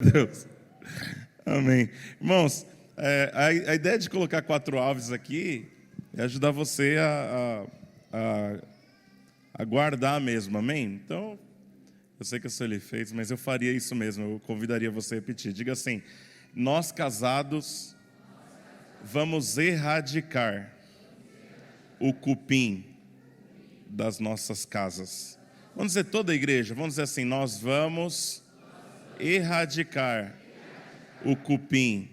Deus. Amém. Irmãos, a ideia de colocar 4 aves aqui é ajudar você a guardar mesmo, amém? Então, eu sei que eu sou ele fez, mas eu faria isso mesmo, eu convidaria você a repetir. Diga assim: nós casados vamos erradicar o cupim das nossas casas. Vamos dizer toda a igreja, vamos dizer assim: nós vamos erradicar o cupim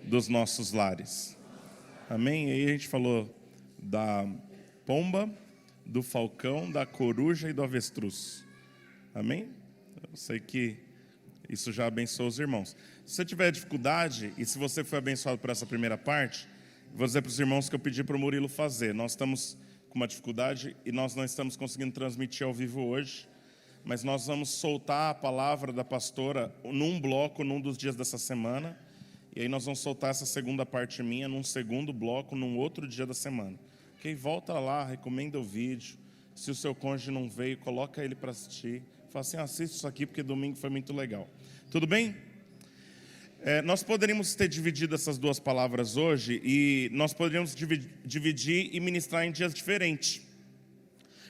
dos nossos lares. Amém? E aí a gente falou da pomba, do falcão, da coruja e do avestruz. Amém? Eu sei que isso já abençoa os irmãos. Se você tiver dificuldade, e se você foi abençoado por essa primeira parte, vou dizer para os irmãos que eu pedi para o Murilo fazer. Nós estamos com uma dificuldade e nós não estamos conseguindo transmitir ao vivo hoje, mas nós vamos soltar a palavra da pastora num bloco, num dos dias dessa semana, e aí nós vamos soltar essa segunda parte minha num segundo bloco, num outro dia da semana. Ok? Volta lá, recomenda o vídeo. Se o seu cônjuge não veio, coloca ele para assistir. Fala assim: assiste isso aqui porque domingo foi muito legal. Tudo bem? Nós poderíamos ter dividido essas duas palavras hoje, e nós poderíamos dividir e ministrar em dias diferentes.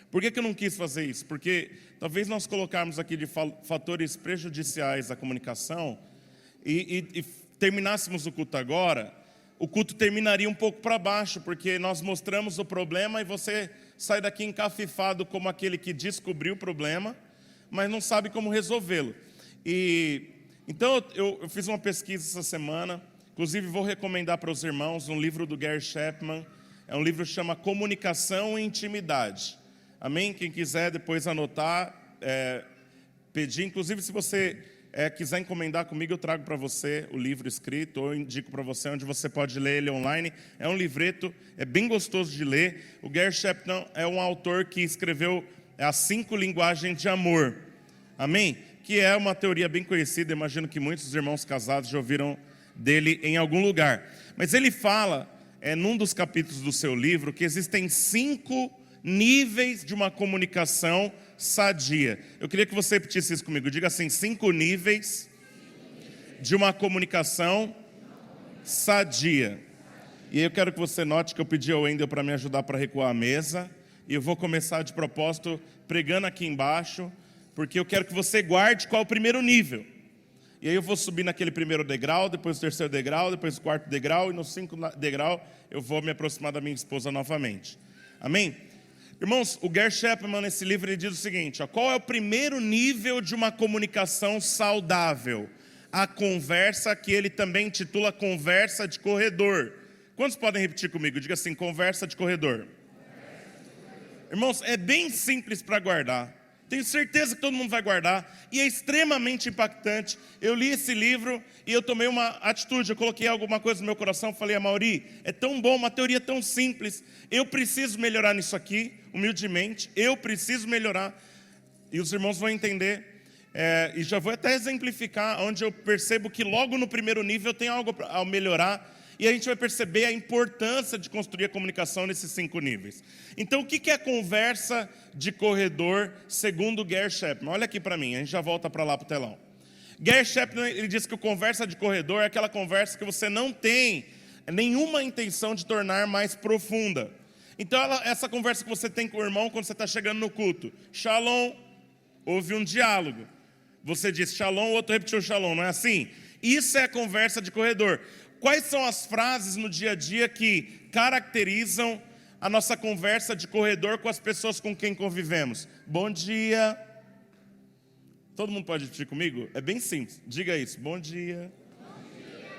Por que eu não quis fazer isso? Porque talvez nós colocarmos aqui de fatores prejudiciais à comunicação e terminássemos o culto agora, o culto terminaria um pouco para baixo, porque nós mostramos o problema e você sai daqui encafifado como aquele que descobriu o problema, mas não sabe como resolvê-lo. Então eu fiz uma pesquisa essa semana, inclusive vou recomendar para os irmãos um livro do Gary Chapman. É um livro que chama Comunicação e Intimidade. Amém? Quem quiser depois anotar, pedir. Inclusive, se você quiser encomendar comigo, eu trago para você o livro escrito, ou indico para você onde você pode ler ele online. É um livreto, é bem gostoso de ler. O Gary Chapman é um autor que escreveu as 5 linguagens de amor. Amém? Que é uma teoria bem conhecida, imagino que muitos irmãos casados já ouviram dele em algum lugar. Mas ele fala, num dos capítulos do seu livro, que existem 5 níveis de uma comunicação sadia. Eu queria que você repetisse isso comigo. Diga assim: 5 níveis de uma comunicação sadia. E eu quero que você note que eu pedi ao Wendel para me ajudar para recuar a mesa. E eu vou começar de propósito pregando aqui embaixo, porque eu quero que você guarde qual é o primeiro nível. E aí eu vou subir naquele primeiro degrau, depois o terceiro degrau, depois o quarto degrau, e no 5º degrau eu vou me aproximar da minha esposa novamente. Amém? Irmãos, o Gary Chapman, nesse livro, ele diz o seguinte: qual é o primeiro nível de uma comunicação saudável? A conversa, que ele também intitula conversa de corredor. Quantos podem repetir comigo? Diga assim: conversa de corredor. Irmãos, é bem simples para guardar. Tenho certeza que todo mundo vai guardar, e é extremamente impactante. Eu li esse livro e eu tomei uma atitude, eu coloquei alguma coisa no meu coração, falei: Mauri, é tão bom, uma teoria tão simples, eu preciso melhorar nisso aqui, humildemente, eu preciso melhorar, e os irmãos vão entender, e já vou até exemplificar, onde eu percebo que logo no primeiro nível tem algo a melhorar, e a gente vai perceber a importância de construir a comunicação nesses 5 níveis. Então, o que é conversa de corredor, segundo Gary Chapman? Olha aqui para mim, a gente já volta para lá para o telão. Gary Chapman, ele diz que a conversa de corredor é aquela conversa que você não tem nenhuma intenção de tornar mais profunda. Então, essa conversa que você tem com o irmão quando você está chegando no culto. Shalom, houve um diálogo. Você disse shalom, o outro repetiu shalom, não é assim? Isso é a conversa de corredor. Quais são as frases no dia a dia que caracterizam a nossa conversa de corredor com as pessoas com quem convivemos? Bom dia. Todo mundo pode repetir comigo? É bem simples. Diga isso. Bom dia. Bom dia.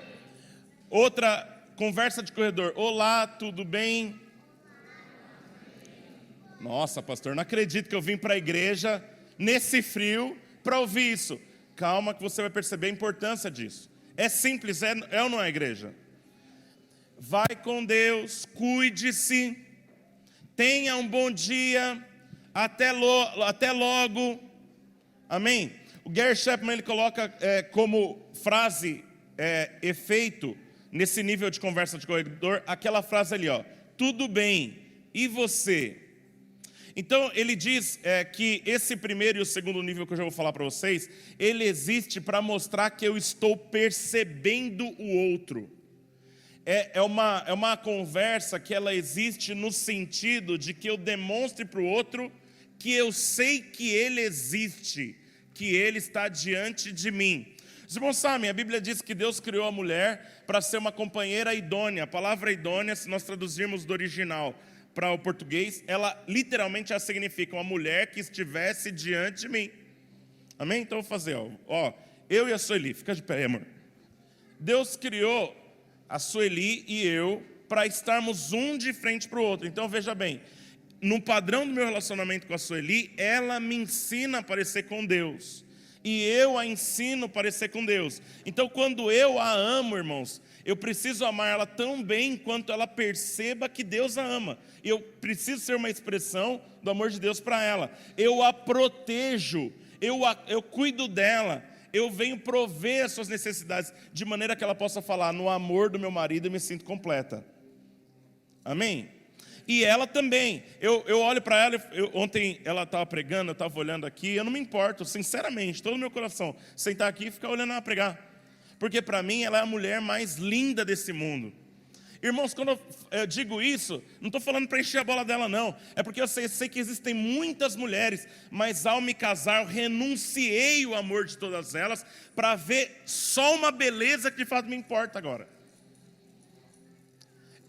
Outra conversa de corredor. Olá, tudo bem? Nossa, pastor, não acredito que eu vim para a igreja nesse frio para ouvir isso. Calma que você vai perceber a importância disso. É simples, é ou não é, igreja? Vai com Deus, cuide-se, tenha um bom dia, até logo. Amém? O Gary Chapman, ele coloca como frase, efeito, nesse nível de conversa de corredor, aquela frase ali, ó: tudo bem, e você? Então ele diz que esse primeiro e o segundo nível que eu já vou falar para vocês, ele existe para mostrar que eu estou percebendo o outro. É uma conversa que ela existe no sentido de que eu demonstre para o outro que eu sei que ele existe, que ele está diante de mim. Os irmãos sabem, a Bíblia diz que Deus criou a mulher para ser uma companheira idônea. A palavra idônea, se nós traduzirmos do original para o português, ela literalmente significa uma mulher que estivesse diante de mim. Amém? Então eu vou fazer, eu e a Sueli, fica de pé aí, amor. Deus criou a Sueli e eu para estarmos um de frente para o outro. Então veja bem, no padrão do meu relacionamento com a Sueli, ela me ensina a parecer com Deus. E eu a ensino a parecer com Deus. Então quando eu a amo, irmãos, eu preciso amar ela tão bem quanto ela perceba que Deus a ama. Eu preciso ser uma expressão do amor de Deus para ela. Eu a protejo, eu cuido dela, eu venho prover as suas necessidades, de maneira que ela possa falar, no amor do meu marido eu me sinto completa. Amém? E ela também, eu olho para ela, ontem ela estava pregando, eu estava olhando aqui, eu não me importo, sinceramente, todo o meu coração, sentar aqui e ficar olhando ela pregar. Porque para mim ela é a mulher mais linda desse mundo. Irmãos, quando eu digo isso, não estou falando para encher a bola dela não. É porque eu sei que existem muitas mulheres, mas ao me casar eu renunciei o amor de todas elas para ver só uma beleza que de fato me importa agora.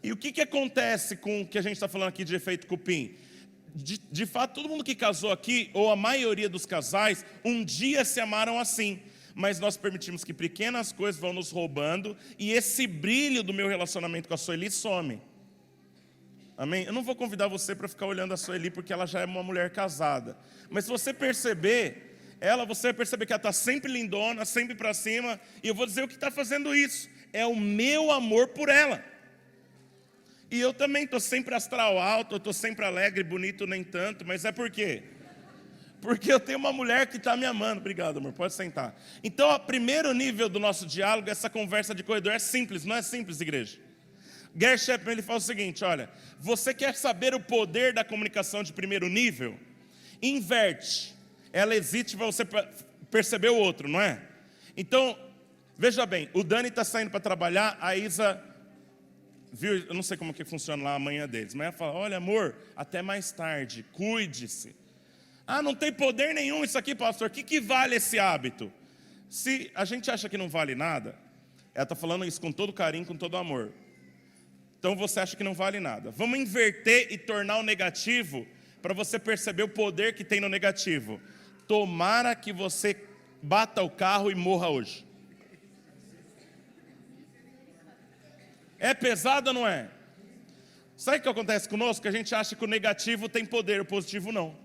E o que acontece com o que a gente está falando aqui de efeito cupim? De fato, todo mundo que casou aqui, ou a maioria dos casais, um dia se amaram assim. Mas nós permitimos que pequenas coisas vão nos roubando e esse brilho do meu relacionamento com a Sueli some. Amém? Eu não vou convidar você para ficar olhando a Sueli porque ela já é uma mulher casada. Mas se você perceber você vai perceber que ela está sempre lindona, sempre para cima. E eu vou dizer o que está fazendo isso. É o meu amor por ela. E eu também estou sempre astral alto, eu estou sempre alegre, bonito nem tanto. Mas é por quê? Porque eu tenho uma mulher que está me amando. Obrigado, amor, pode sentar. Então, o primeiro nível do nosso diálogo, essa conversa de corredor, é simples, não é simples, igreja. Gary Chapman, ele fala o seguinte, olha, você quer saber o poder da comunicação de primeiro nível? Inverte. Ela existe para você perceber o outro, não é? Então, veja bem, o Dani está saindo para trabalhar, a Isa, viu, eu não sei como que funciona lá a manhã deles, mas ela fala, olha amor, até mais tarde, cuide-se. Ah, não tem poder nenhum isso aqui, pastor. O que vale esse hábito? Se a gente acha que não vale nada, ela está falando isso com todo carinho, com todo amor. Então você acha que não vale nada. Vamos inverter e tornar o negativo para você perceber o poder que tem no negativo. Tomara que você bata o carro e morra hoje. É pesado ou não é? Sabe o que acontece conosco? Que a gente acha que o negativo tem poder, o positivo não.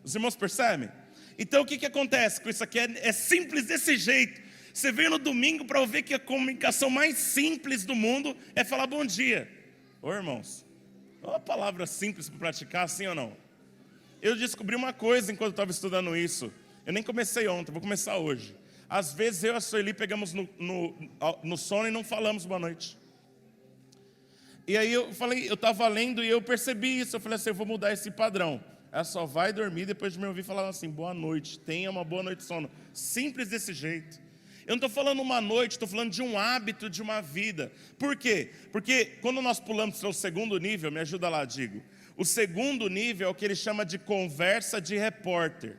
Os irmãos percebem? Então o que acontece com isso aqui? É simples desse jeito. Você veio no domingo para ouvir que a comunicação mais simples do mundo é falar bom dia. Ô irmãos, é uma palavra simples para praticar, sim ou não? Eu descobri uma coisa enquanto eu estava estudando isso. Eu nem comecei ontem, vou começar hoje. Às vezes eu e a Sueli pegamos no sono e não falamos boa noite. E aí eu estava lendo e eu percebi isso. Eu falei assim, eu vou mudar esse padrão. Ela só vai dormir depois de me ouvir falar assim, boa noite, tenha uma boa noite de sono. Simples desse jeito. Eu não estou falando uma noite, estou falando de um hábito, de uma vida. Por quê? Porque quando nós pulamos para o segundo nível, me ajuda lá, digo. O segundo nível é o que ele chama de conversa de repórter.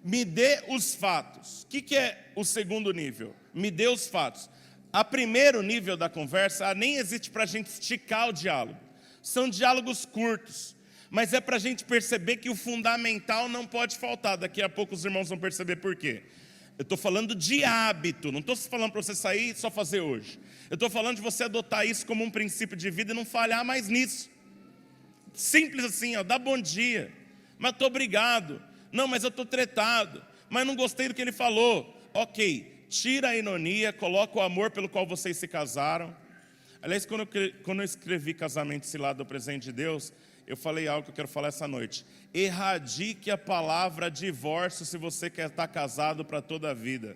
Me dê os fatos. O que é o segundo nível? Me dê os fatos. A primeiro nível da conversa, nem existe para a gente esticar o diálogo. São diálogos curtos. Mas é para a gente perceber que o fundamental não pode faltar. Daqui a pouco os irmãos vão perceber por quê. Eu estou falando de hábito, não estou falando para você sair e só fazer hoje. Eu estou falando de você adotar isso como um princípio de vida e não falhar mais nisso. Simples assim, dá bom dia. Mas estou obrigado. Não, mas eu estou tretado. Mas não gostei do que ele falou. Ok, tira a ironia, coloca o amor pelo qual vocês se casaram. Aliás, quando eu escrevi Casamento Cilado do Presente de Deus, eu falei algo que eu quero falar essa noite. Erradique a palavra divórcio se você quer estar casado para toda a vida.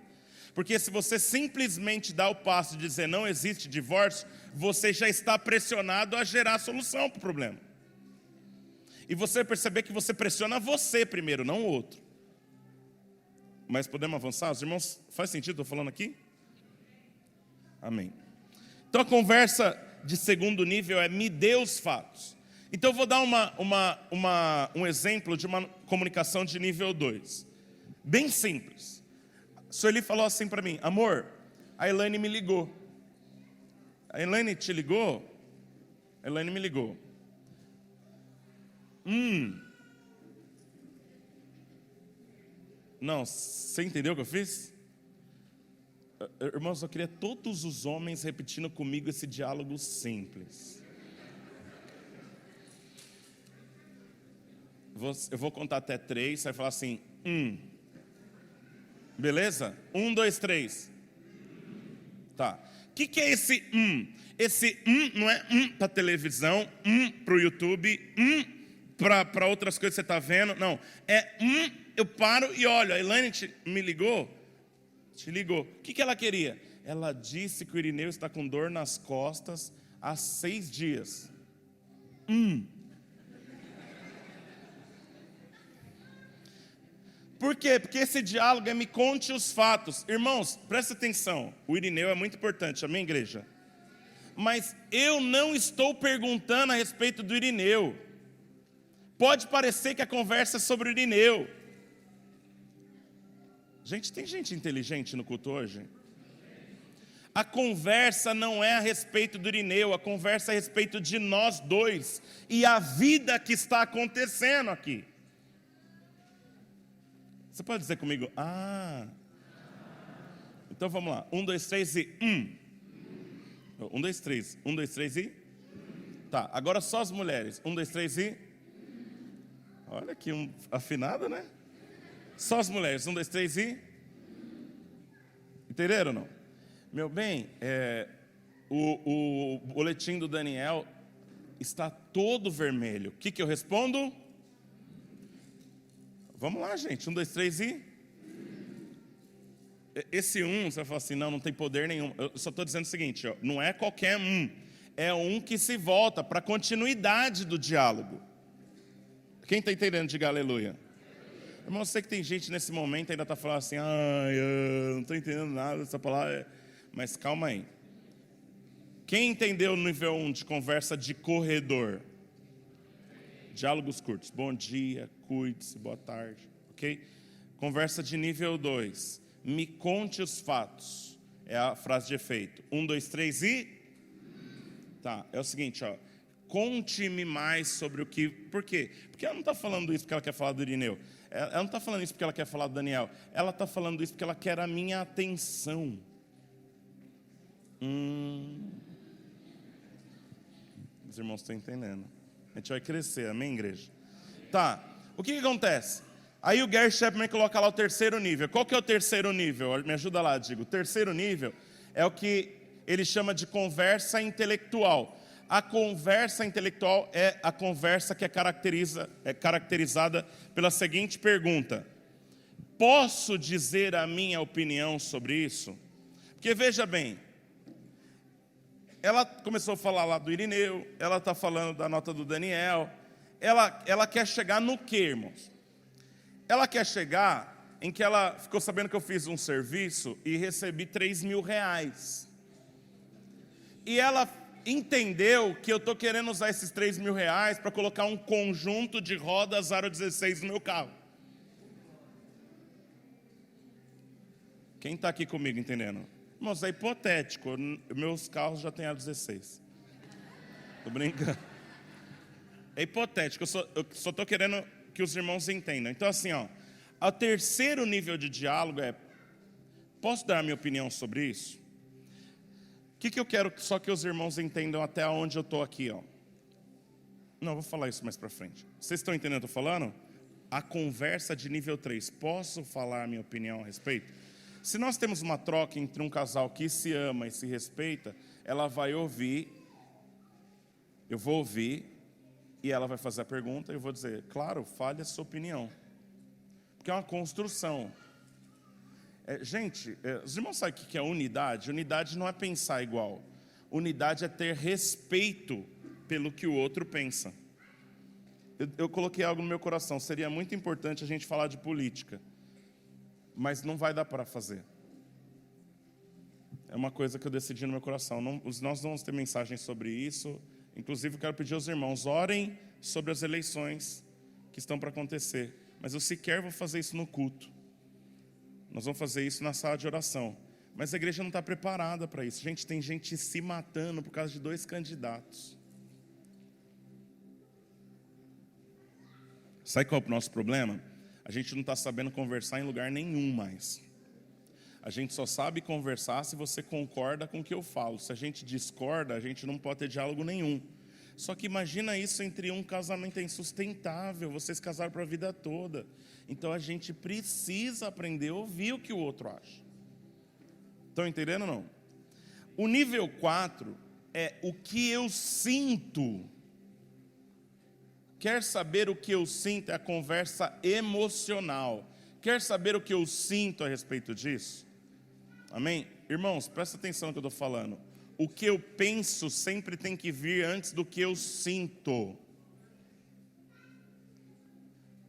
Porque se você simplesmente dá o passo de dizer não existe divórcio, você já está pressionado a gerar solução para o problema. E você perceber que você pressiona você primeiro, não o outro. Mas podemos avançar? Os irmãos, faz sentido eu estou falando aqui? Amém. Então a conversa de segundo nível é: me dê os fatos. Então eu vou dar um exemplo de uma comunicação de nível 2. Bem simples. A Sueli falou assim para mim: amor, a Elaine me ligou. A Elaine te ligou? A Elaine me ligou. Não, você entendeu o que eu fiz? Irmãos, eu queria todos os homens repetindo comigo esse diálogo simples. Eu vou contar até 3, você vai falar assim: beleza? 1, 2, 3. Tá. O que é esse Esse não é para televisão, para o YouTube, para outras coisas que você está vendo. Não, é eu paro e olho. A Elaine me ligou? Te ligou. O que ela queria? Ela disse que o Irineu está com dor nas costas há 6 dias. Por quê? Porque esse diálogo é: me conte os fatos. Irmãos, presta atenção. O Irineu é muito importante, amém, igreja? Mas eu não estou perguntando a respeito do Irineu. Pode parecer que a conversa é sobre o Irineu. Gente, tem gente inteligente no culto hoje? A conversa não é a respeito do Irineu, a conversa é a respeito de nós dois e a vida que está acontecendo aqui. Você pode dizer comigo: Então vamos lá. 1, 2, 3 e 1, 2, 3. 1, 2, 3 e... Tá, agora só as mulheres. 1, 2, 3 e... Olha que afinada, né? Só as mulheres. 1, 2, 3 e... Entenderam ou não? Meu bem, o boletim do Daniel está todo vermelho. O que eu respondo? Vamos lá, gente. 1, 2, 3 e... Esse você vai falar assim: não tem poder nenhum. Eu só estou dizendo o seguinte, ó, não é qualquer é que se volta para a continuidade do diálogo. Quem está entendendo, diga aleluia. Irmão, eu sei que tem gente nesse momento ainda está falando assim: eu não estou entendendo nada dessa palavra. Mas calma aí. Quem entendeu o nível 1 de conversa de corredor? Diálogos curtos: bom dia, cuide-se, boa tarde, ok? Conversa de nível 2: me conte os fatos. É a frase de efeito. 1, 2, 3 e... Tá, é o seguinte, ó. Conte-me mais sobre o que... Por quê? Porque ela não está falando isso porque ela quer falar do Irineu. Ela não está falando isso porque ela quer falar do Daniel. Ela está falando isso porque ela quer a minha atenção. Os irmãos estão entendendo. A gente vai crescer, amém, igreja? Tá, o que acontece? Aí o Gary Chapman coloca lá o terceiro nível. Qual que é o terceiro nível? Me ajuda lá, digo. O terceiro nível é o que ele chama de conversa intelectual. A conversa intelectual é a conversa que é caracterizada pela seguinte pergunta: posso dizer a minha opinião sobre isso? Porque veja bem, ela começou a falar lá do Irineu, ela está falando da nota do Daniel, ela quer chegar no quê, irmãos? Ela quer chegar em que ela ficou sabendo que eu fiz um serviço e recebi 3 mil reais. E ela entendeu que eu estou querendo usar esses 3 mil reais para colocar um conjunto de rodas aro 16 no meu carro. Quem está aqui comigo entendendo? Irmãos, é hipotético, meus carros já têm aro 16. Estou brincando. É hipotético, eu só estou querendo que os irmãos entendam. Então assim, ó, o terceiro nível de diálogo é: posso dar a minha opinião sobre isso? O que eu quero só que os irmãos entendam até onde eu estou aqui, ó. Não, vou falar isso mais para frente. Vocês estão entendendo o que eu estou falando? A conversa de nível 3, posso falar a minha opinião a respeito? Se nós temos uma troca entre um casal que se ama e se respeita, ela vai ouvir, eu vou ouvir, e ela vai fazer a pergunta e eu vou dizer: claro, fale a sua opinião. Porque é uma construção. Gente, os irmãos sabem o que é unidade? Unidade não é pensar igual. Unidade é ter respeito pelo que o outro pensa. eu coloquei algo no meu coração. Seria muito importante a gente falar de política, mas não vai dar para fazer. É uma coisa que eu decidi no meu coração. Nós vamos ter mensagens sobre isso. Inclusive, eu quero pedir aos irmãos, orem sobre as eleições que estão para acontecer. Mas eu sequer vou fazer isso no culto. Nós vamos fazer isso na sala de oração. Mas a igreja não está preparada para isso. Gente, tem gente se matando por causa de 2 candidatos. Sabe qual é o nosso problema? A gente não está sabendo conversar em lugar nenhum mais. A gente só sabe conversar se você concorda com o que eu falo. Se a gente discorda, a gente não pode ter diálogo nenhum. Só que imagina isso entre um casamento, é insustentável. Vocês casaram para a vida toda. Então a gente precisa aprender a ouvir o que o outro acha. Estão entendendo ou não? O nível 4 é o que eu sinto. Quer saber o que eu sinto? É a conversa emocional. Quer saber o que eu sinto a respeito disso? Amém? Irmãos, presta atenção no que eu estou falando. O que eu penso sempre tem que vir antes do que eu sinto.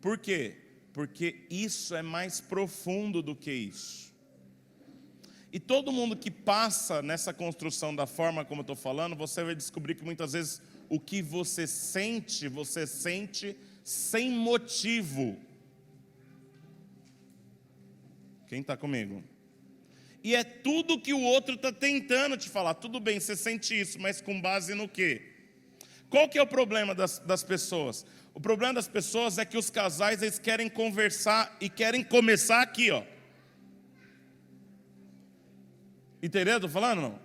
Por quê? Porque isso é mais profundo do que isso. E todo mundo que passa nessa construção da forma como eu estou falando, você vai descobrir que muitas vezes o que você sente sem motivo. Quem está comigo? E é tudo que o outro está tentando te falar. Tudo bem, você sente isso, mas com base no quê? Qual que é o problema das pessoas? O problema das pessoas é que os casais, eles querem conversar e querem começar aqui, ó. Entendeu? Estou falando, não?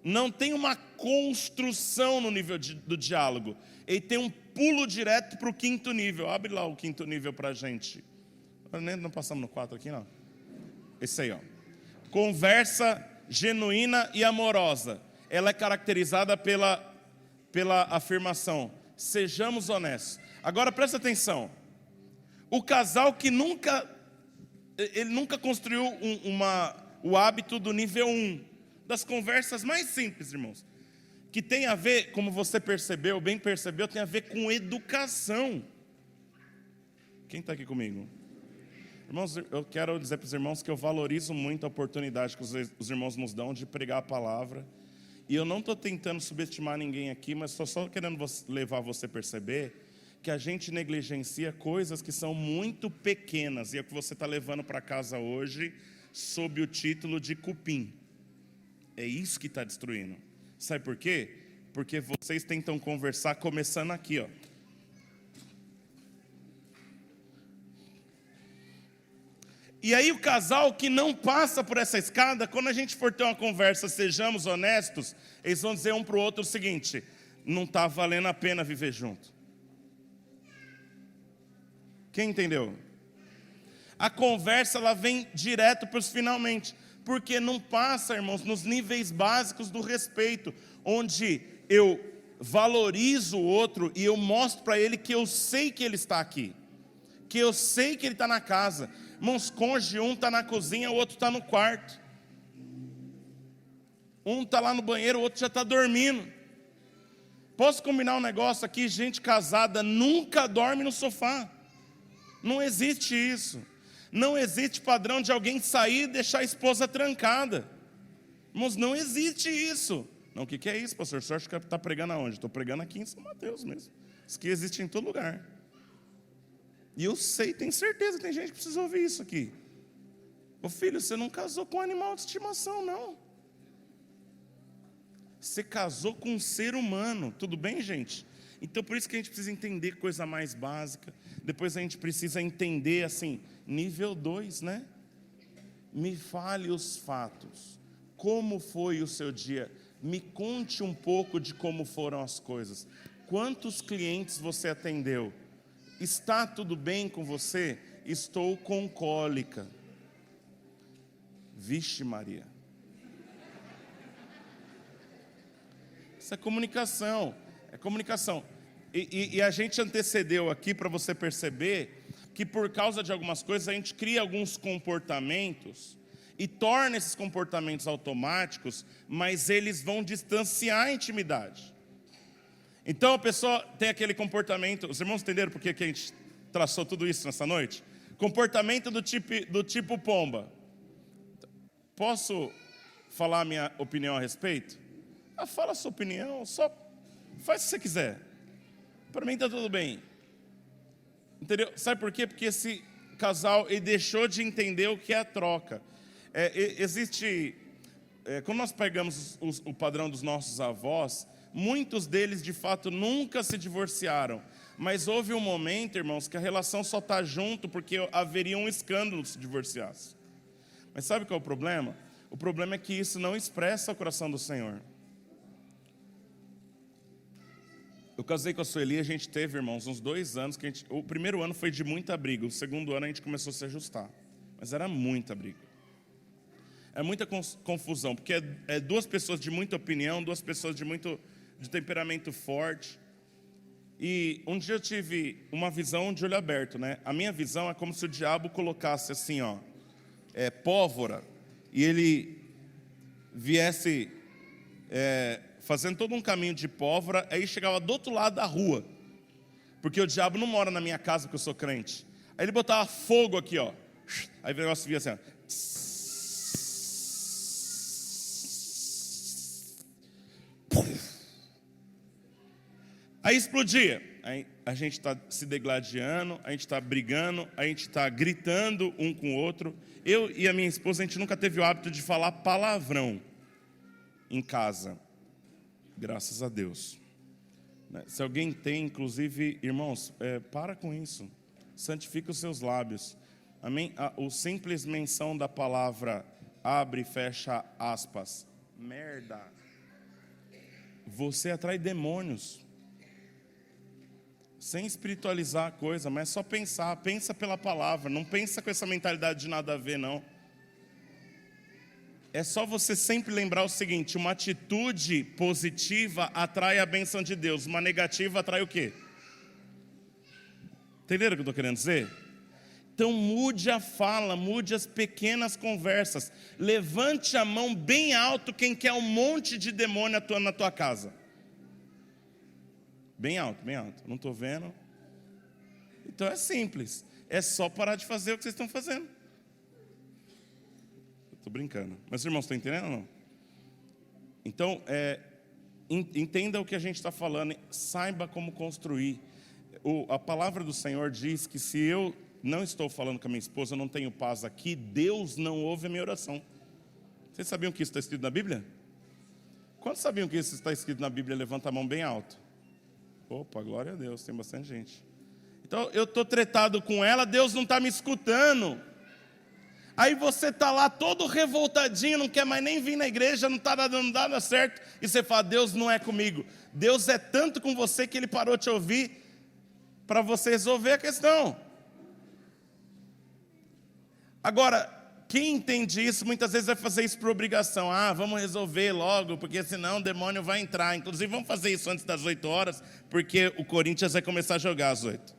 Não tem uma construção no nível do diálogo. Ele tem um pulo direto para o 5º nível. Abre lá o 5º nível para a gente. Não passamos no 4 aqui, não. Esse aí, ó. Conversa genuína e amorosa. Ela é caracterizada pela afirmação: sejamos honestos. Agora presta atenção. O casal que nunca construiu o hábito do nível 1, das conversas mais simples, irmãos, que tem a ver, como você percebeu, bem percebeu, tem a ver com educação. Quem está aqui comigo? Irmãos, eu quero dizer para os irmãos que eu valorizo muito a oportunidade que os irmãos nos dão de pregar a palavra. E eu não estou tentando subestimar ninguém aqui, mas estou só querendo levar você a perceber que a gente negligencia coisas que são muito pequenas. E é o que você está levando para casa hoje, sob o título de cupim. É isso que está destruindo. Sabe por quê? Porque vocês tentam conversar começando aqui, ó. E aí o casal que não passa por essa escada, quando a gente for ter uma conversa, sejamos honestos, eles vão dizer um para o outro o seguinte: não está valendo a pena viver junto. Quem entendeu? A conversa, ela vem direto para os finalmente, porque não passa, irmãos, nos níveis básicos do respeito, onde eu valorizo o outro e eu mostro para ele que eu sei que ele está aqui, que eu sei que ele está na casa. Irmãos, cônjuge, um está na cozinha, o outro está no quarto. Um está lá no banheiro, o outro já está dormindo. Posso combinar um negócio aqui? Gente casada nunca dorme no sofá. Não existe isso. Não existe padrão de alguém sair e deixar a esposa trancada. Irmãos, não existe isso. Não, o que é isso, pastor? O senhor acha que está pregando aonde? Estou pregando aqui em São Mateus mesmo. Isso aqui existe em todo lugar. E eu sei, tenho certeza que tem gente que precisa ouvir isso aqui. Ô filho, você não casou com um animal de estimação, não. Você casou com um ser humano. Tudo bem, gente? Então por isso que a gente precisa entender coisa mais básica. Depois a gente precisa entender, assim, nível 2, né? Me fale os fatos. Como foi o seu dia? Me conte um pouco de como foram as coisas. Quantos clientes você atendeu? Está tudo bem com você? Estou com cólica. Vixe Maria. Isso é comunicação. É comunicação. E a gente antecedeu aqui para você perceber que por causa de algumas coisas a gente cria alguns comportamentos e torna esses comportamentos automáticos, mas eles vão distanciar a intimidade. Então a pessoa tem aquele comportamento. Os irmãos entenderam por que a gente traçou tudo isso nessa noite? Comportamento do tipo pomba. Posso falar a minha opinião a respeito? Fala a sua opinião, só faz o que você quiser. Para mim está tudo bem. Entendeu? Sabe por quê? Porque esse casal ele deixou de entender o que é a troca. Quando nós pegamos o padrão dos nossos avós, muitos deles de fato nunca se divorciaram. Mas houve um momento, irmãos, que a relação só está junto porque haveria um escândalo se divorciasse. Mas sabe qual é o problema? O problema é que isso não expressa o coração do Senhor. Eu casei com a Sueli, a gente teve, irmãos, uns 2 anos, o primeiro ano foi de muita briga, o segundo ano a gente começou a se ajustar. Mas era muita briga. É muita confusão, porque é 2 pessoas de muita opinião, 2 pessoas de temperamento forte. E um dia eu tive uma visão de olho aberto, né? A minha visão é como se o diabo colocasse assim, pólvora, e ele viesse fazendo todo um caminho de pólvora, aí chegava do outro lado da rua, porque o diabo não mora na minha casa porque eu sou crente. Aí ele botava fogo aqui, ó. Aí o negócio via assim, ó. Aí explodia. Aí a gente está se degladiando, a gente está brigando, a gente está gritando um com o outro. Eu e a minha esposa, a gente nunca teve o hábito de falar palavrão em casa. Graças a Deus. Se alguém tem, inclusive, irmãos, para com isso. Santifica os seus lábios. Amém? O simples menção da palavra abre e fecha aspas. Merda. Você atrai demônios. Sem espiritualizar a coisa, mas só pensar. Pensa pela palavra. Não pensa com essa mentalidade de nada a ver, não. É só você sempre lembrar o seguinte: uma atitude positiva atrai a bênção de Deus. Uma negativa atrai o quê? Entenderam o que eu estou querendo dizer? Então mude a fala, mude as pequenas conversas. Levante a mão bem alto quem quer um monte de demônio atuando na tua casa. Bem alto, bem alto. Não estou vendo. Então é simples. É só parar de fazer o que vocês estão fazendo. Estou brincando. Mas irmãos, estão entendendo ou não? Então, entenda o que a gente está falando. Saiba como construir. A palavra do Senhor diz que se eu não estou falando com a minha esposa, eu não tenho paz aqui, Deus não ouve a minha oração. Vocês sabiam que isso está escrito na Bíblia? Quantos sabiam que isso está escrito na Bíblia? Levanta a mão bem alto. Opa, glória a Deus, tem bastante gente. Então, eu estou tretado com ela, Deus não está me escutando. Aí você está lá todo revoltadinho, não quer mais nem vir na igreja, não está dando nada certo. E você fala, Deus não é comigo. Deus é tanto com você que Ele parou de te ouvir para você resolver a questão. Agora, quem entende isso, muitas vezes vai fazer isso por obrigação. Vamos resolver logo, porque senão o demônio vai entrar. Inclusive, vamos fazer isso antes das 8 horas, porque o Corinthians vai começar a jogar às 8.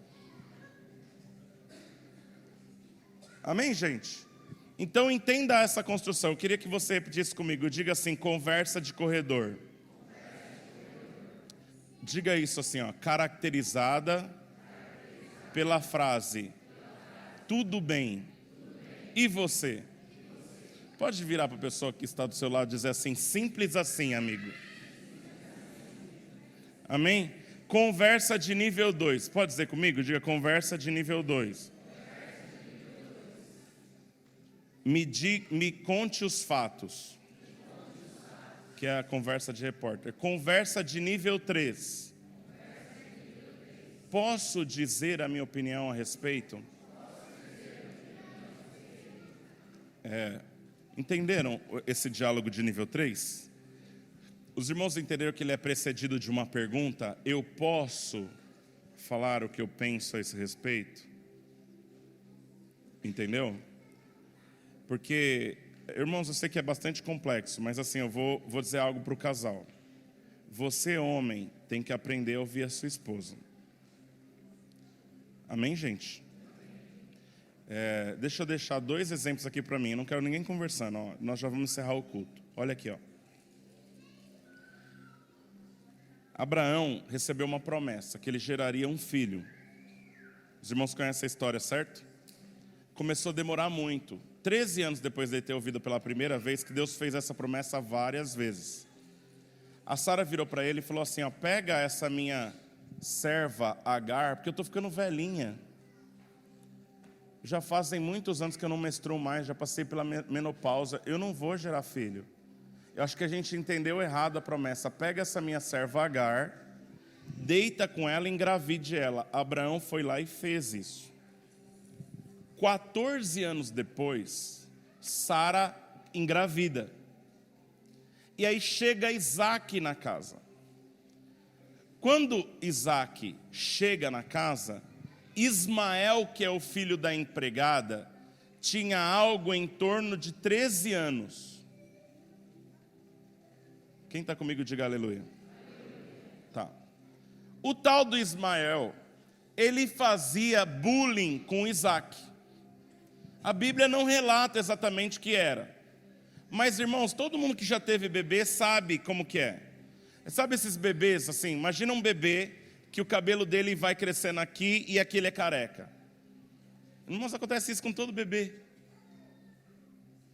Amém, gente? Então entenda essa construção. Eu queria que você repetisse comigo. Diga assim, conversa de corredor. Diga isso assim, caracterizada pela frase tudo bem. E você? Pode virar para a pessoa que está do seu lado e dizer assim, simples assim, amigo. Amém? Conversa de nível 2. Pode dizer comigo? Diga conversa de nível 2. Me conte os fatos. Que é a conversa de repórter. Conversa de nível 3. Posso dizer a minha opinião a respeito? Entenderam esse diálogo de nível 3? Os irmãos entenderam que ele é precedido de uma pergunta? Eu posso falar o que eu penso a esse respeito? Entendeu? Porque, irmãos, eu sei que é bastante complexo, mas assim, eu vou dizer algo para o casal. Você, homem, tem que aprender a ouvir a sua esposa. Amém, gente? Deixa eu deixar 2 exemplos aqui para mim. Eu não quero ninguém conversando. Nós já vamos encerrar o culto. Olha aqui. Abraão recebeu uma promessa, que ele geraria um filho. Os irmãos conhecem a história, certo? Começou a demorar muito. 13 anos depois de ele ter ouvido pela primeira vez, que Deus fez essa promessa várias vezes. A Sara virou para ele e falou assim, ó, pega essa minha serva Agar, porque eu estou ficando velhinha. Já fazem muitos anos que eu não menstruo mais, já passei pela menopausa, eu não vou gerar filho. Eu acho que a gente entendeu errado a promessa. Pega essa minha serva Agar, deita com ela e engravide ela. Abraão foi lá e fez isso. 14 anos depois, Sara engravida. E aí chega Isaac na casa. Quando Isaac chega na casa, Ismael, que é o filho da empregada, tinha algo em torno de 13 anos. Quem está comigo, diga aleluia. Tá. O tal do Ismael, ele fazia bullying com Isaac. A Bíblia não relata exatamente o que era. Mas, irmãos, todo mundo que já teve bebê sabe como que é. Sabe esses bebês, assim, imagina um bebê que o cabelo dele vai crescendo aqui e aqui ele é careca. Irmãos, acontece isso com todo bebê.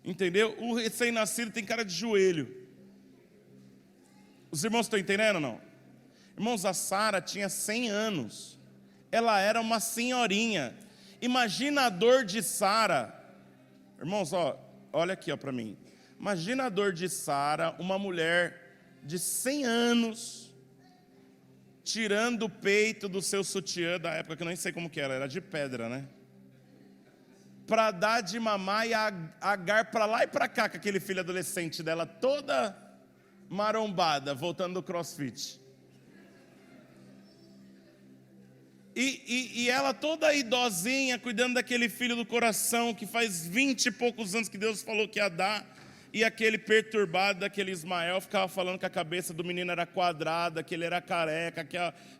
Entendeu? O recém-nascido tem cara de joelho. Os irmãos estão entendendo ou não? Irmãos, a Sara tinha 100 anos. Ela era uma senhorinha. Imagina a dor de Sara. Irmãos, olha aqui para mim. Imagina a dor de Sara, uma mulher de 100 anos, tirando o peito do seu sutiã da época, que eu nem sei como que era de pedra, né? Para dar de mamar e Agar para lá e para cá, com aquele filho adolescente dela toda marombada, voltando do crossfit. E ela toda idosinha, cuidando daquele filho do coração, que faz 20 e poucos anos que Deus falou que ia dar, e aquele perturbado daquele Ismael ficava falando que a cabeça do menino era quadrada, que ele era careca,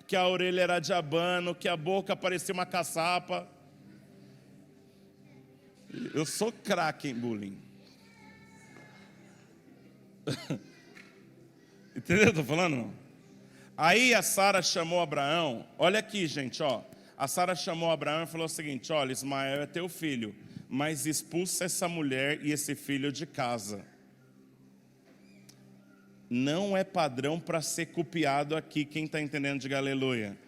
que a orelha era de abano, que a boca parecia uma caçapa. Eu sou craque em bullying. Entendeu o que eu estou falando? Não? Aí a Sara chamou Abraão, olha aqui, gente, ó. A Sara chamou Abraão e falou o seguinte, olha, Ismael é teu filho, mas expulsa essa mulher e esse filho de casa. Não é padrão para ser copiado aqui, quem está entendendo, diga aleluia.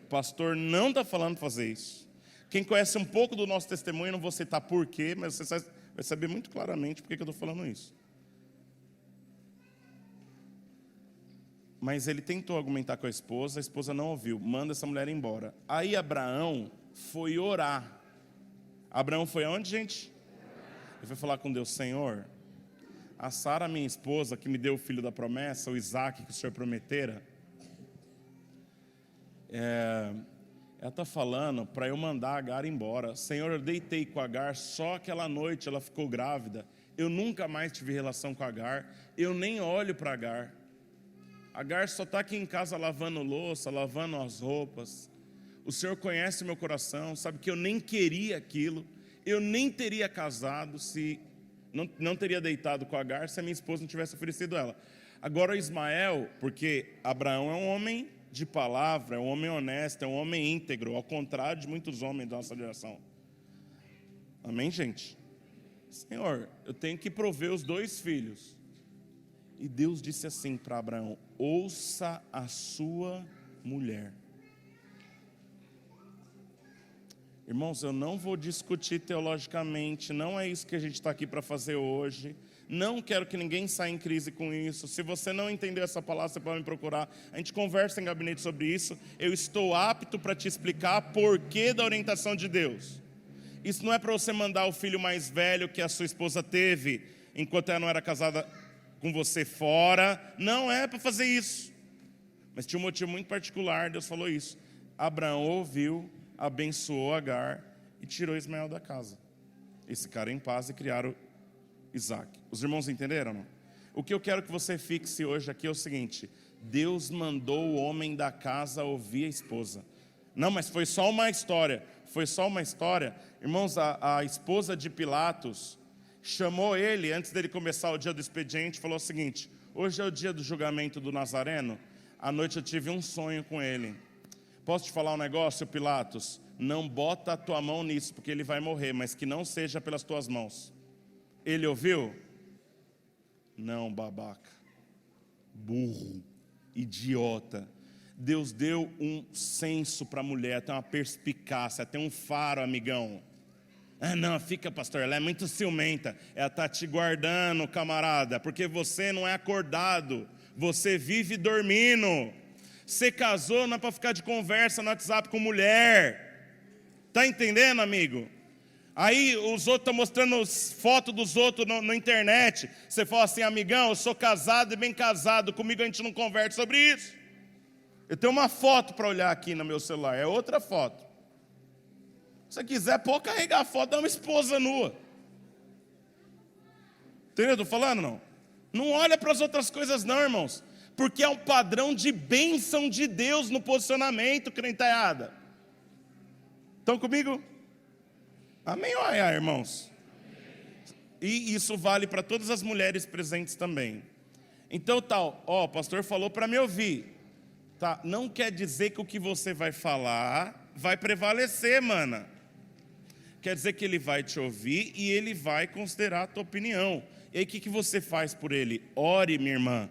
O pastor não está falando fazer isso. Quem conhece um pouco do nosso testemunho, não vou citar porquê, mas você vai saber muito claramente por que eu estou falando isso. Mas ele tentou argumentar com a esposa não ouviu, manda essa mulher embora. Aí Abraão foi orar. Abraão foi aonde, gente? Ele foi falar com Deus, Senhor, a Sara, minha esposa, que me deu o filho da promessa, o Isaac que o Senhor prometera, ela está falando para eu mandar a Agar embora. Senhor, eu deitei com a Agar, só aquela noite ela ficou grávida. Eu nunca mais tive relação com a Agar, eu nem olho para a Agar. Agar só está aqui em casa lavando louça, lavando as roupas. O Senhor conhece meu coração, sabe que eu nem queria aquilo. Eu nem teria casado, não teria deitado com Agar se a minha esposa não tivesse oferecido ela. Agora o Ismael, porque Abraão é um homem de palavra, é um homem honesto, é um homem íntegro, ao contrário de muitos homens da nossa geração. Amém, gente? Senhor, eu tenho que prover os 2 filhos. E Deus disse assim para Abraão, ouça a sua mulher. Irmãos, eu não vou discutir teologicamente, não é isso que a gente está aqui para fazer hoje. Não quero que ninguém saia em crise com isso. Se você não entendeu essa palavra, você pode me procurar. A gente conversa em gabinete sobre isso. Eu estou apto para te explicar porquê da orientação de Deus. Isso não é para você mandar o filho mais velho que a sua esposa teve, enquanto ela não era casada com você fora. Não é para fazer isso. Mas tinha um motivo muito particular, Deus falou isso. Abraão ouviu, abençoou Agar e tirou Ismael da casa. Esse cara em paz e criaram Isaac. Os irmãos entenderam, não? O que eu quero que você fixe hoje aqui é o seguinte: Deus mandou o homem da casa ouvir a esposa. Não, mas foi só uma história. Foi só uma história. Irmãos, a esposa de Pilatos chamou ele, antes dele começar o dia do expediente, falou o seguinte: hoje é o dia do julgamento do Nazareno. À noite eu tive um sonho com ele. Posso te falar um negócio, Pilatos? Não bota a tua mão nisso, porque ele vai morrer, mas que não seja pelas tuas mãos. Ele ouviu? Não, babaca. Burro. Idiota. Deus deu um senso para a mulher, tem uma perspicácia, tem um faro, amigão. Ah, não, fica, pastor, ela é muito ciumenta. Ela está te guardando, camarada, porque você não é acordado, você vive dormindo. Você casou, não é para ficar de conversa no WhatsApp com mulher. Está entendendo, amigo? Aí os outros estão mostrando fotos dos outros na internet. Você fala assim, amigão, eu sou casado e bem casado, comigo a gente não conversa sobre isso. Eu tenho uma foto para olhar aqui no meu celular, é outra foto. Se você quiser, pode carregar a foto de uma esposa nua. Entendeu? Estou falando, não? Não olha para as outras coisas não, irmãos. Porque é um padrão de bênção de Deus no posicionamento, crenteada. Estão comigo? Amém ou ai, irmãos? E isso vale para todas as mulheres presentes também. Então o pastor falou para me ouvir. Tá? Não quer dizer que o que você vai falar vai prevalecer, mana. Quer dizer que ele vai te ouvir e ele vai considerar a tua opinião. E aí o que você faz por ele? Ore, minha irmã.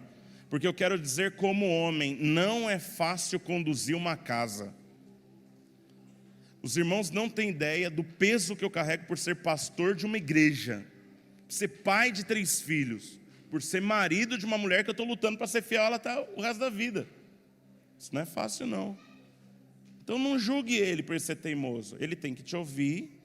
Porque eu quero dizer como homem, não é fácil conduzir uma casa. Os irmãos não têm ideia do peso que eu carrego por ser pastor de uma igreja. Por ser pai de 3 filhos. Por ser marido de uma mulher que eu estou lutando para ser fiel a ela até o resto da vida. Isso não é fácil não. Então não julgue ele por ser teimoso. Ele tem que te ouvir,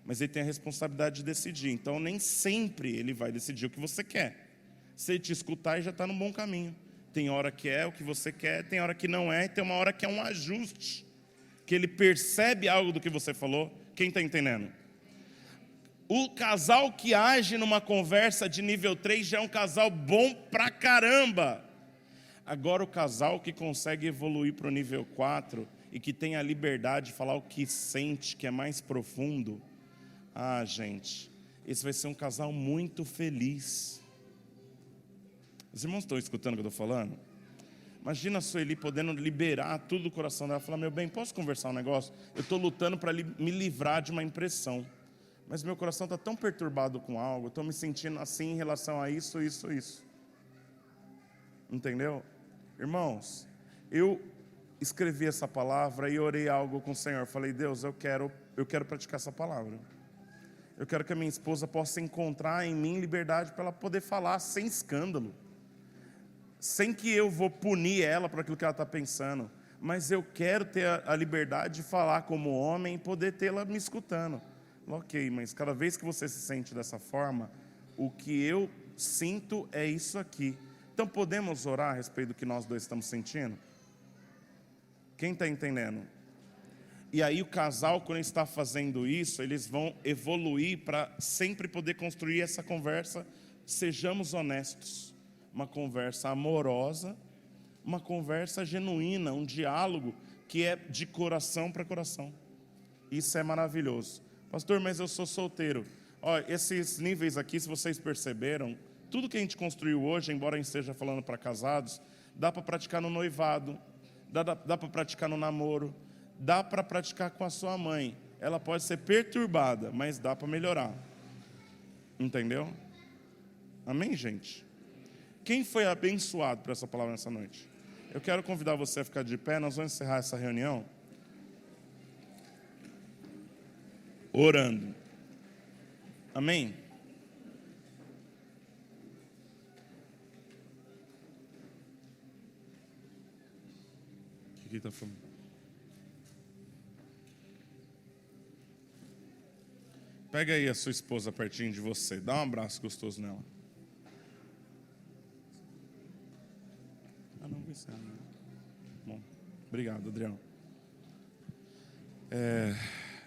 mas ele tem a responsabilidade de decidir. Então nem sempre ele vai decidir o que você quer. Se ele te escutar, ele já está no bom caminho. Tem hora que é o que você quer, tem hora que não é, e tem uma hora que é um ajuste. Que ele percebe algo do que você falou. Quem está entendendo? O casal que age numa conversa de nível 3 já é um casal bom pra caramba. Agora o casal que consegue evoluir para o nível 4 e que tem a liberdade de falar o que sente, que é mais profundo. Ah, gente, esse vai ser um casal muito feliz. Os irmãos estão escutando o que eu estou falando? Imagina a Sueli podendo liberar tudo do coração dela. Falar, meu bem, posso conversar um negócio? Eu estou lutando para me livrar de uma impressão. Mas meu coração está tão perturbado com algo. Eu estou me sentindo assim em relação a isso. Entendeu? Irmãos, eu escrevi essa palavra e orei algo com o Senhor. Falei, Deus, eu quero praticar essa palavra. Eu quero que a minha esposa possa encontrar em mim liberdade para ela poder falar sem escândalo. Sem que eu vou punir ela por aquilo que ela está pensando. Mas eu quero ter a liberdade de falar como homem e poder tê-la me escutando. Ok, mas cada vez que você se sente dessa forma, o que eu sinto é isso aqui. Então podemos orar a respeito do que nós dois estamos sentindo? Quem está entendendo? E aí o casal, quando está fazendo isso, eles vão evoluir para sempre poder construir essa conversa. Sejamos honestos. Uma conversa amorosa, uma conversa genuína, um diálogo que é de coração para coração. Isso é maravilhoso. Pastor, mas eu sou solteiro. Olha, esses níveis aqui, se vocês perceberam, tudo que a gente construiu hoje, embora a gente esteja falando para casados, dá para praticar no noivado, dá para praticar no namoro, dá para praticar com a sua mãe. Ela pode ser perturbada, mas dá para melhorar. Entendeu? Amém, gente? Quem foi abençoado por essa palavra nessa noite? Eu quero convidar você a ficar de pé, nós vamos encerrar essa reunião orando. Amém? O que está falando? Pega aí a sua esposa pertinho de você, dá um abraço gostoso nela. Não vai ser, né? Bom, obrigado, Adriano.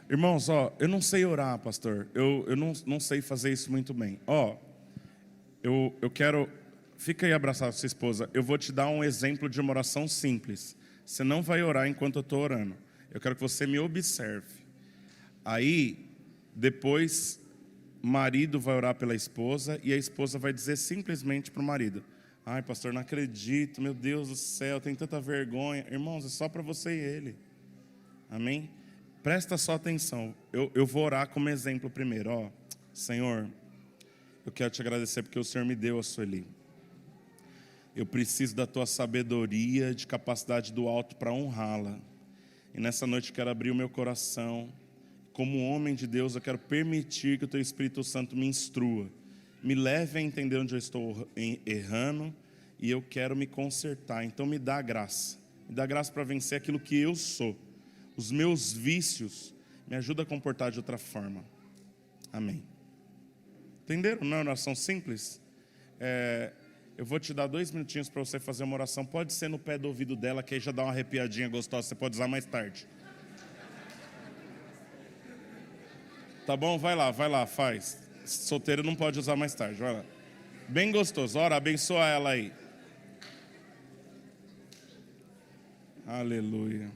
Irmãos, eu não sei orar, pastor. Eu não sei fazer isso muito bem. Eu quero... Fica aí abraçado com sua esposa. Eu vou te dar um exemplo de uma oração simples. Você não vai orar enquanto eu estou orando. Eu quero que você me observe. Aí, depois, marido vai orar pela esposa e a esposa vai dizer simplesmente para o marido: Ai, pastor, não acredito, meu Deus do céu, tem tanta vergonha. Irmãos, é só para você e ele. Amém? Presta só atenção. Eu vou orar como exemplo primeiro. Ó, Senhor, eu quero te agradecer porque o Senhor me deu a Sueli. Eu preciso da tua sabedoria, de capacidade do alto para honrá-la. E nessa noite eu quero abrir o meu coração. Como homem de Deus, eu quero permitir que o teu Espírito Santo me instrua. Me leve a entender onde eu estou errando. E eu quero me consertar. Então me dá graça. Me dá graça para vencer aquilo que eu sou. Os meus vícios me ajudam a comportar de outra forma. Amém. Entenderam? Não é uma oração simples? Eu vou te dar 2 minutinhos para você fazer uma oração. Pode ser no pé do ouvido dela, que aí já dá uma arrepiadinha gostosa. Você pode usar mais tarde. Tá bom? Vai lá, faz. Solteiro não pode usar mais tarde, vai lá. Bem gostoso. Ora, abençoa ela aí. Aleluia.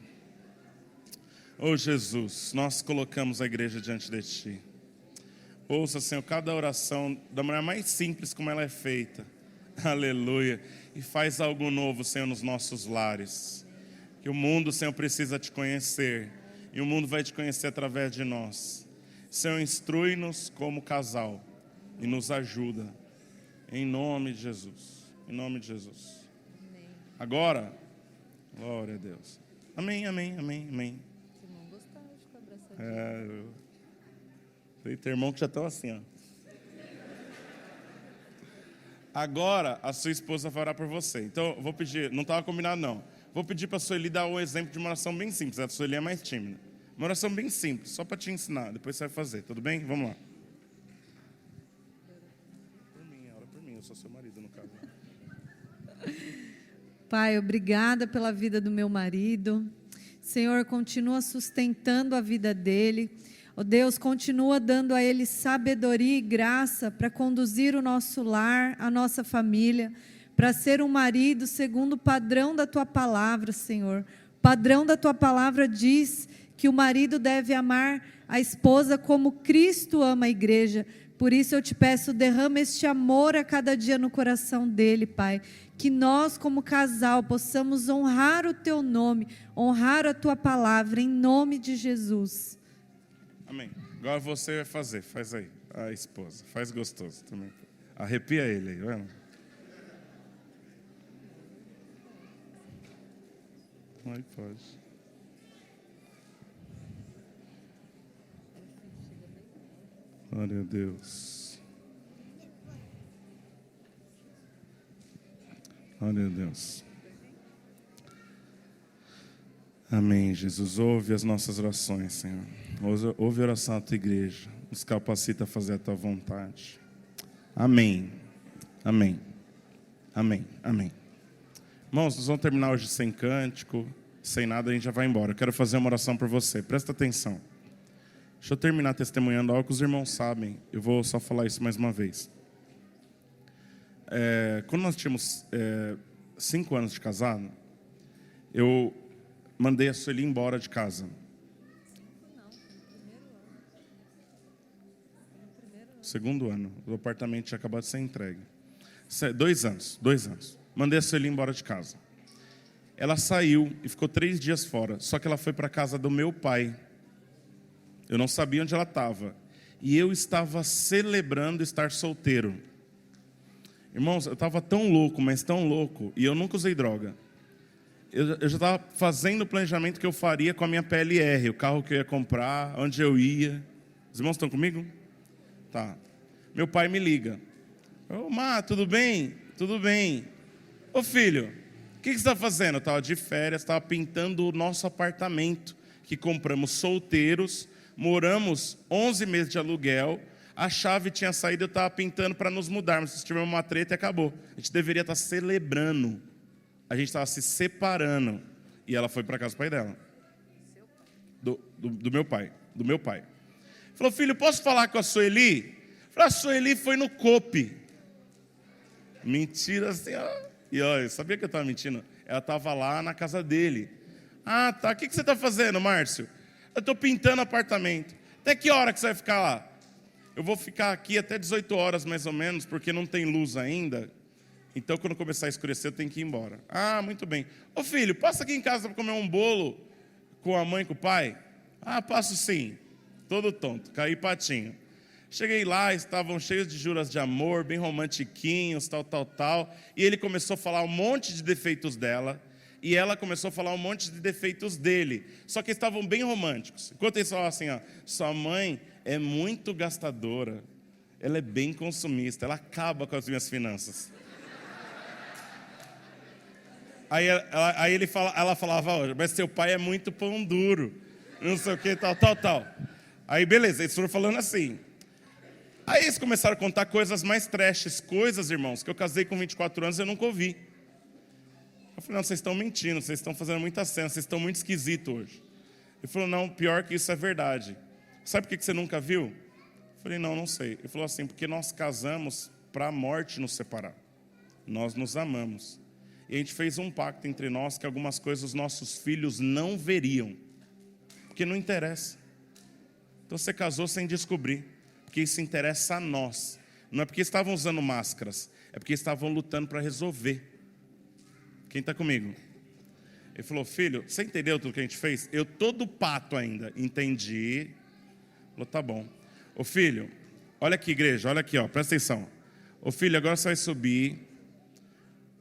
Oh Jesus, nós colocamos a igreja diante de Ti. Ouça, Senhor, cada oração da maneira mais simples como ela é feita. Aleluia. E faz algo novo, Senhor, nos nossos lares. Que o mundo, Senhor, precisa Te conhecer. E o mundo vai Te conhecer através de nós. Senhor, instrui-nos como casal. E nos ajuda. Em nome de Jesus. Em nome de Jesus. Amém. Agora, glória a Deus. Amém. Tem irmão que já estão assim, ó. Agora a sua esposa vai orar por você. Então eu vou pedir, não estava combinado não. Vou pedir para a Sueli dar um exemplo de uma oração bem simples. A Sueli é mais tímida. Uma oração bem simples, só para te ensinar. Depois você vai fazer, tudo bem? Vamos lá. Ora por mim, eu sou seu marido no caso. Pai, obrigada pela vida do meu marido. Senhor, continua sustentando a vida dele. Oh Deus, continua dando a ele sabedoria e graça para conduzir o nosso lar, a nossa família, para ser um marido segundo o padrão da Tua palavra, Senhor. O padrão da Tua palavra diz que o marido deve amar a esposa como Cristo ama a igreja. Por isso eu te peço, derrama este amor a cada dia no coração dele, Pai. Que nós, como casal, possamos honrar o Teu nome, honrar a Tua palavra, em nome de Jesus. Amém. Agora você vai fazer, faz aí, a esposa, faz gostoso também. Arrepia ele aí, vai lá. Aí pode. Glória a Deus. Glória a Deus. Amém, Jesus. Ouve as nossas orações, Senhor. Ouve a oração da Tua igreja. Nos capacita a fazer a Tua vontade. Amém. Amém. Amém. Amém. Irmãos, nós vamos terminar hoje sem cântico, sem nada, a gente já vai embora. Eu quero fazer uma oração por você. Presta atenção. Deixa eu terminar testemunhando algo que os irmãos sabem. Eu vou só falar isso mais uma vez. Quando nós tínhamos 5 anos de casado, eu mandei a Sueli embora de casa. Segundo ano. O apartamento tinha acabado de ser entregue. 2 anos. Mandei a Sueli embora de casa. Ela saiu e ficou 3 dias fora. Só que ela foi para a casa do meu pai. Eu não sabia onde ela estava. E eu estava celebrando estar solteiro. Irmãos, eu estava tão louco, mas tão louco. E eu nunca usei droga. Eu já estava fazendo o planejamento que eu faria com a minha PLR. O carro que eu ia comprar, onde eu ia. Os irmãos estão comigo? Tá. Meu pai me liga. Ô, Má, tudo bem? Tudo bem. Ô, filho, o que você está fazendo? Eu estava de férias, estava pintando o nosso apartamento, que compramos solteiros, moramos 11 meses de aluguel, a chave tinha saído, eu estava pintando para nos mudarmos. Se tivemos uma treta, acabou. A gente deveria estar celebrando. A gente estava se separando. E ela foi para casa do pai dela. Do meu pai. Do meu pai. Falou, filho, posso falar com a Sueli? Falei, a Sueli foi no COP. Mentira assim, ó. E olha, eu sabia que eu estava mentindo. Ela estava lá na casa dele. Ah, tá. O que você está fazendo, Márcio? Eu estou pintando apartamento. Até que hora que você vai ficar lá? Eu vou ficar aqui até 18 horas mais ou menos, porque não tem luz ainda. Então, quando começar a escurecer, eu tenho que ir embora. Ah, muito bem. Ô filho, passa aqui em casa para comer um bolo com a mãe e com o pai? Ah, passo sim. Todo tonto, caí patinho. Cheguei lá, estavam cheios de juras de amor, bem romantiquinhos, tal. E ele começou a falar um monte de defeitos dela. E ela começou a falar um monte de defeitos dele. Só que estavam bem românticos. Enquanto eles falavam assim, ó, sua mãe é muito gastadora. Ela é bem consumista, ela acaba com as minhas finanças. Aí ela falava, mas seu pai é muito pão duro, não sei o que, tal. Aí beleza, eles foram falando assim. Aí eles começaram a contar coisas mais trashes, coisas, irmãos, que eu casei com 24 anos e eu nunca ouvi. Eu falei, não, vocês estão mentindo, vocês estão fazendo muita cena, vocês estão muito esquisitos hoje. Ele falou, não, pior que isso é verdade. Sabe por que você nunca viu? Eu falei, não sei. Ele falou assim, porque nós casamos para a morte nos separar. Nós nos amamos. E a gente fez um pacto entre nós que algumas coisas os nossos filhos não veriam. Porque não interessa. Então você casou sem descobrir. Porque isso interessa a nós. Não é porque estavam usando máscaras. É porque estavam lutando para resolver. Quem está comigo? Ele falou, filho, você entendeu tudo que a gente fez? Eu todo pato ainda. Entendi. Ele falou, tá bom. Ô filho, olha aqui igreja, olha aqui, ó, presta atenção. Ô filho, agora você vai subir.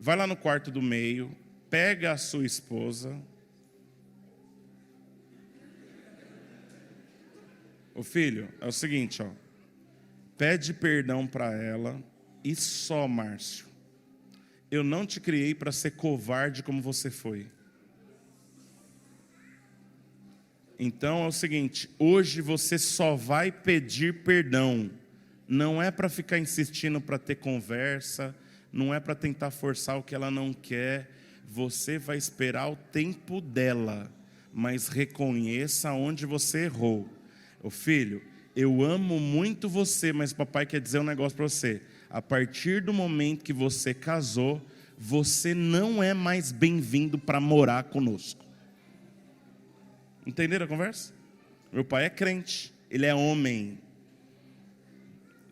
Vai lá no quarto do meio. Pega a sua esposa. Ô filho, é o seguinte, ó. Pede perdão para ela. E só, Márcio. Eu não te criei para ser covarde como você foi. Então é o seguinte, hoje você só vai pedir perdão. Não é para ficar insistindo para ter conversa, não é para tentar forçar o que ela não quer. Você vai esperar o tempo dela, mas reconheça onde você errou. Ô filho, eu amo muito você, mas o papai quer dizer um negócio para você. A partir do momento que você casou, você não é mais bem-vindo para morar conosco. Entenderam a conversa? Meu pai é crente, ele é homem.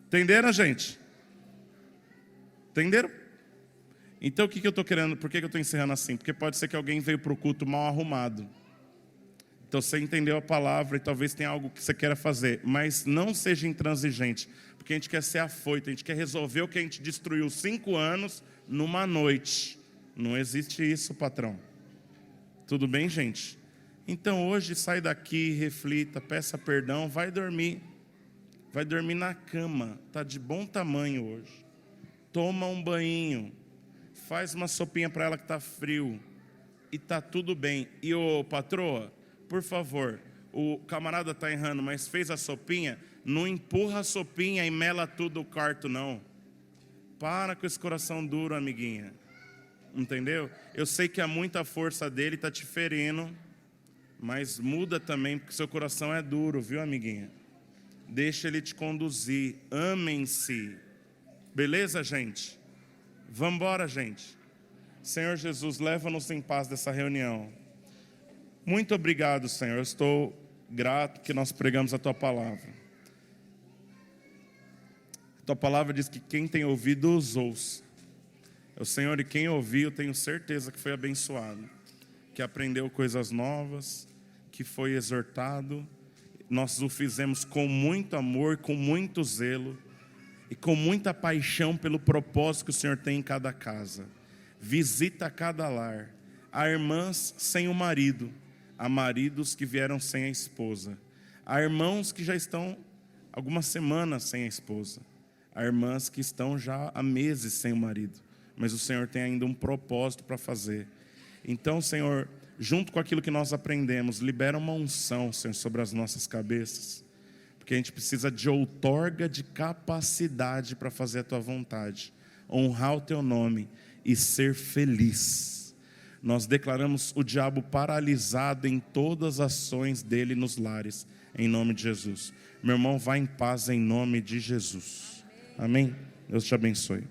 Entenderam, gente? Entenderam? Então o que eu estou querendo, por que eu estou encerrando assim? Porque pode ser que alguém veio para o culto mal arrumado. Então você entendeu a palavra e talvez tenha algo que você queira fazer, mas não seja intransigente, porque a gente quer ser afoito, a gente quer resolver o que a gente destruiu 5 anos numa noite. Não existe isso, patrão. Tudo bem, gente? Então hoje sai daqui, reflita, peça perdão, vai dormir. Vai dormir na cama, está de bom tamanho hoje. Toma um banho, faz uma sopinha para ela que está frio e está tudo bem. E ô patroa, por favor, o camarada está errando, mas fez a sopinha, não empurra a sopinha e mela tudo o quarto não. Para com esse coração duro, amiguinha. Entendeu? Eu sei que há muita força dele, está te ferindo, mas muda também, porque seu coração é duro, viu, amiguinha? Deixa ele te conduzir, amem-se. Beleza, gente? Vamos embora, gente. Senhor Jesus, leva-nos em paz dessa reunião. Muito obrigado, Senhor. Eu estou grato que nós pregamos a Tua palavra. A Tua palavra diz que quem tem ouvido, os ouça. O Senhor, e quem ouviu, tenho certeza que foi abençoado, que aprendeu coisas novas, que foi exortado. Nós o fizemos com muito amor, com muito zelo e com muita paixão pelo propósito que o Senhor tem em cada casa. Visita cada lar. Há irmãs sem o marido, há maridos que vieram sem a esposa, há irmãos que já estão algumas semanas sem a esposa, há irmãs que estão já há meses sem o marido, mas o Senhor tem ainda um propósito para fazer. Então, Senhor, junto com aquilo que nós aprendemos, libera uma unção, Senhor, sobre as nossas cabeças, porque a gente precisa de outorga de capacidade para fazer a Tua vontade, honrar o Teu nome e ser feliz. Nós declaramos o diabo paralisado em todas as ações dele nos lares, em nome de Jesus. Meu irmão, vá em paz em nome de Jesus. Amém? Deus te abençoe.